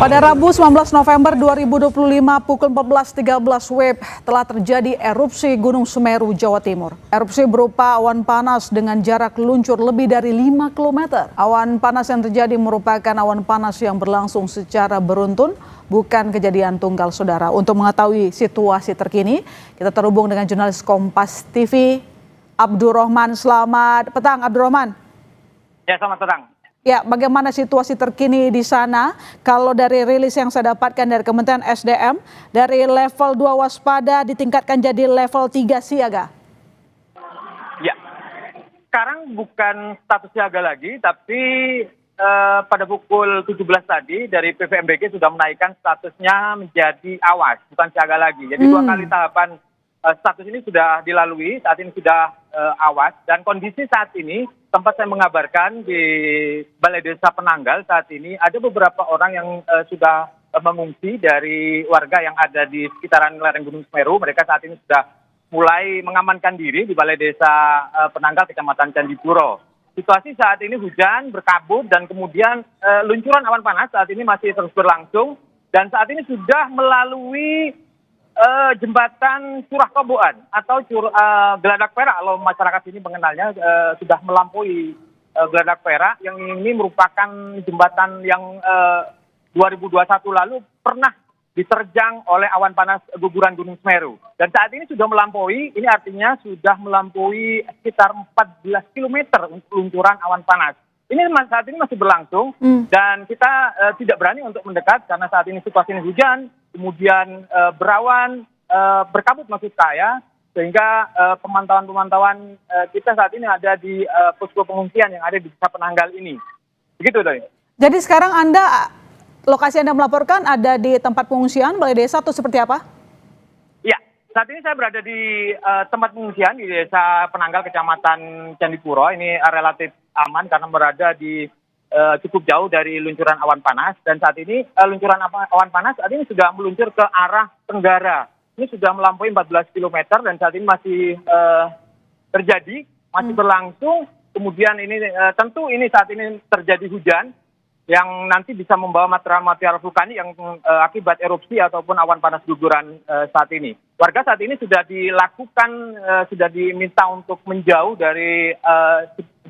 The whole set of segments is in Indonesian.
Pada Rabu 19 November 2025 pukul 14.13 WIB telah terjadi erupsi Gunung Semeru, Jawa Timur. Erupsi berupa awan panas dengan jarak luncur lebih dari 5 km. Awan panas yang terjadi merupakan awan panas yang berlangsung secara beruntun, bukan kejadian tunggal, saudara. Untuk mengetahui situasi terkini, kita terhubung dengan jurnalis Kompas TV, Abdurrahman. Selamat petang, Abdurrahman. Ya, selamat petang. Ya, bagaimana situasi terkini di sana? Kalau dari rilis yang saya dapatkan dari Kementerian SDM, dari level 2 waspada ditingkatkan jadi level 3 siaga. Ya, sekarang bukan status siaga lagi, tapi pada pukul 17 tadi dari PVMBG sudah menaikkan statusnya menjadi awas, bukan siaga lagi. Jadi 2 kali tahapan status ini sudah dilalui, saat ini sudah awas, dan kondisi saat ini tempat saya mengabarkan di Balai Desa Penanggal saat ini ada beberapa orang yang sudah mengungsi dari warga yang ada di sekitaran lereng Gunung Semeru. Mereka saat ini sudah mulai mengamankan diri di Balai Desa Penanggal, Kecamatan Candipuro. Situasi saat ini hujan berkabut dan kemudian luncuran awan panas saat ini masih terus berlangsung, dan saat ini sudah melalui jembatan Curah Koboan atau Geladak Perak, kalau masyarakat ini mengenalnya, sudah melampaui Geladak Perak, yang ini merupakan jembatan yang 2021 lalu pernah diterjang oleh awan panas guguran Gunung Semeru. Dan saat ini sudah melampaui, ini artinya sudah melampaui sekitar 14 km untuk luncuran awan panas. Ini saat ini masih berlangsung dan kita tidak berani untuk mendekat karena saat ini situasi ini hujan, kemudian berawan, berkabut maksud saya, sehingga pemantauan kita saat ini ada di posko pengungsian yang ada di Desa Penanggal ini. Begitu, Doi. Jadi sekarang lokasi Anda melaporkan ada di tempat pengungsian Balai Desa atau seperti apa? Ya, saat ini saya berada di tempat pengungsian di Desa Penanggal, Kecamatan Candipuro. Ini relatif aman karena berada di cukup jauh dari luncuran awan panas, dan saat ini luncuran awan panas saat ini sudah meluncur ke arah tenggara. Ini sudah melampaui 14 km dan saat ini masih terjadi, masih berlangsung. Kemudian ini tentu ini saat ini terjadi hujan yang nanti bisa membawa material vulkanik yang akibat erupsi ataupun awan panas guguran saat ini. Warga saat ini sudah diminta untuk menjauh dari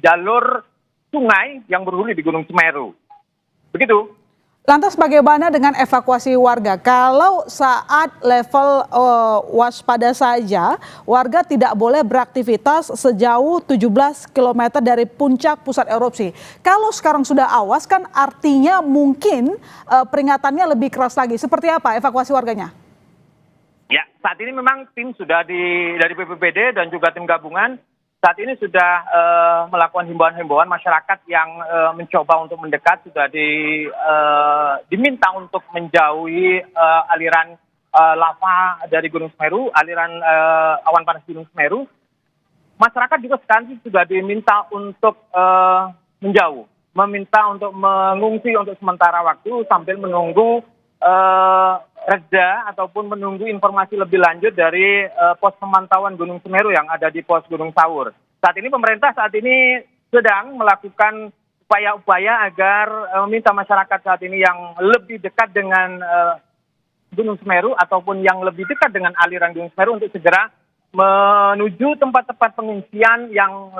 jalur sungai yang berhulu di Gunung Semeru. Begitu. Lantas bagaimana dengan evakuasi warga? Kalau saat level waspada saja, warga tidak boleh beraktivitas sejauh 17 km dari puncak pusat erupsi. Kalau sekarang sudah awas, kan artinya mungkin peringatannya lebih keras lagi. Seperti apa evakuasi warganya? Ya, saat ini memang tim sudah dari BPBD dan juga tim gabungan saat ini sudah melakukan himbauan-himbauan masyarakat yang mencoba untuk mendekat, sudah diminta untuk menjauhi aliran lava dari Gunung Semeru, aliran awan panas Gunung Semeru. Masyarakat juga sekarang sudah diminta untuk menjauh, meminta untuk mengungsi untuk sementara waktu sambil menunggu reda ataupun menunggu informasi lebih lanjut dari pos pemantauan Gunung Semeru yang ada di pos Gunung Sawur. Saat ini pemerintah sedang melakukan upaya-upaya agar meminta masyarakat saat ini yang lebih dekat dengan Gunung Semeru ataupun yang lebih dekat dengan aliran Gunung Semeru untuk segera menuju tempat-tempat pengungsian yang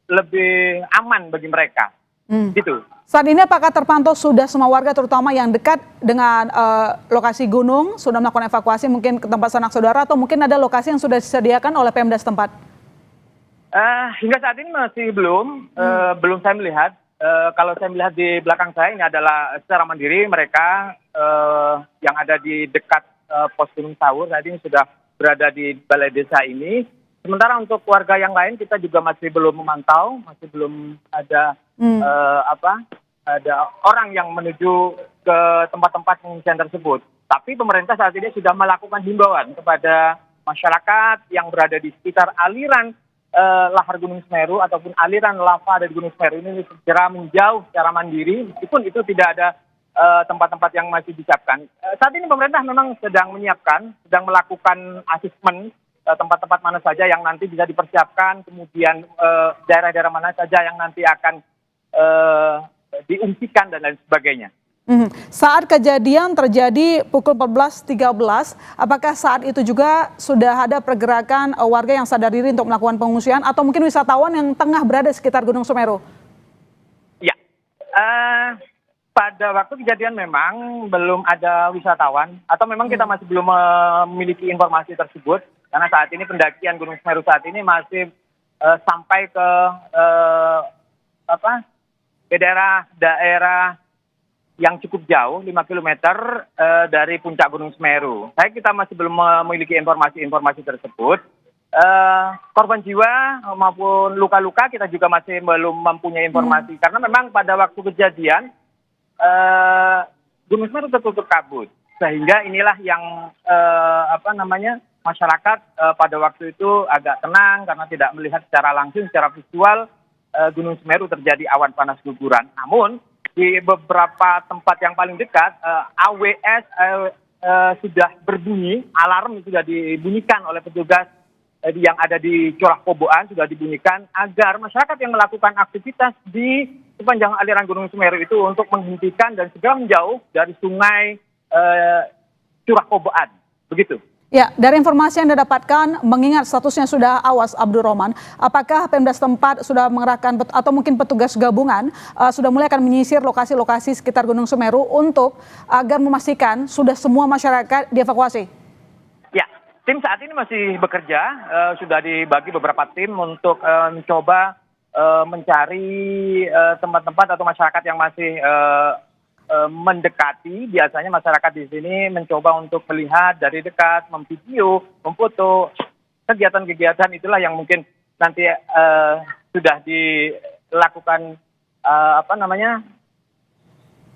lebih aman bagi mereka. Gitu. Saat ini apakah terpantau sudah semua warga terutama yang dekat dengan lokasi gunung sudah melakukan evakuasi mungkin ke tempat sanak saudara atau mungkin ada lokasi yang sudah disediakan oleh Pemda setempat? Hingga saat ini masih belum saya melihat. Kalau saya melihat di belakang saya ini adalah secara mandiri mereka yang ada di dekat pos Gunung Sawur saat ini sudah berada di Balai Desa ini. Sementara untuk warga yang lain kita juga masih belum memantau, masih belum ada ada orang yang menuju ke tempat-tempat pengungsian tersebut. Tapi pemerintah saat ini sudah melakukan himbauan kepada masyarakat yang berada di sekitar aliran lahar Gunung Semeru ataupun aliran lava dari Gunung Semeru ini segera menjauh secara mandiri, meskipun itu tidak ada tempat-tempat yang masih disiapkan. Saat ini pemerintah memang sedang menyiapkan, sedang melakukan asesmen tempat-tempat mana saja yang nanti bisa dipersiapkan, kemudian daerah-daerah mana saja yang nanti akan diungsikan dan lain sebagainya. Saat kejadian terjadi pukul 14.13, apakah saat itu juga sudah ada pergerakan warga yang sadar diri untuk melakukan pengungsian atau mungkin wisatawan yang tengah berada di sekitar Gunung Semeru? Ya, pada waktu kejadian memang belum ada wisatawan atau memang kita masih belum memiliki informasi tersebut karena saat ini pendakian Gunung Semeru saat ini masih sampai ke daerah yang cukup jauh 5 km dari puncak Gunung Semeru. Kita masih belum memiliki informasi tersebut. Korban jiwa maupun luka-luka kita juga masih belum mempunyai informasi karena memang pada waktu kejadian Gunung Semeru tertutup kabut sehingga inilah yang masyarakat pada waktu itu agak tenang karena tidak melihat secara langsung secara visual Gunung Semeru terjadi awan panas guguran. Namun di beberapa tempat yang paling dekat, AWS sudah berbunyi, alarm sudah dibunyikan oleh petugas yang ada di Curah Koboan, sudah dibunyikan agar masyarakat yang melakukan aktivitas di sepanjang aliran Gunung Semeru itu untuk menghentikan dan segera menjauh dari sungai Curah Koboan. Begitu. Ya, dari informasi yang Anda dapatkan, mengingat statusnya sudah awas Abdurrahman, apakah Pemda setempat sudah mengerahkan atau mungkin petugas gabungan sudah mulai akan menyisir lokasi-lokasi sekitar Gunung Semeru untuk agar memastikan sudah semua masyarakat dievakuasi? Ya, tim saat ini masih bekerja, sudah dibagi beberapa tim untuk mencoba mencari tempat-tempat atau masyarakat yang masih mendekati. Biasanya masyarakat di sini mencoba untuk melihat dari dekat, memvideo, memfoto. Kegiatan-kegiatan itulah yang mungkin nanti sudah dilakukan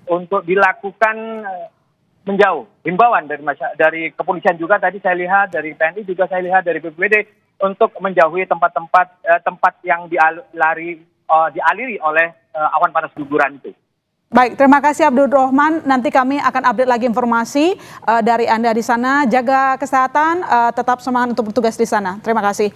untuk dilakukan menjauh. Himbauan dari kepolisian juga tadi saya lihat, dari TNI juga saya lihat, dari BPBD untuk menjauhi tempat yang dialiri oleh awan panas guguran itu. Baik, terima kasih Abdurrahman. Nanti kami akan update lagi informasi dari Anda di sana. Jaga kesehatan, tetap semangat untuk bertugas di sana. Terima kasih.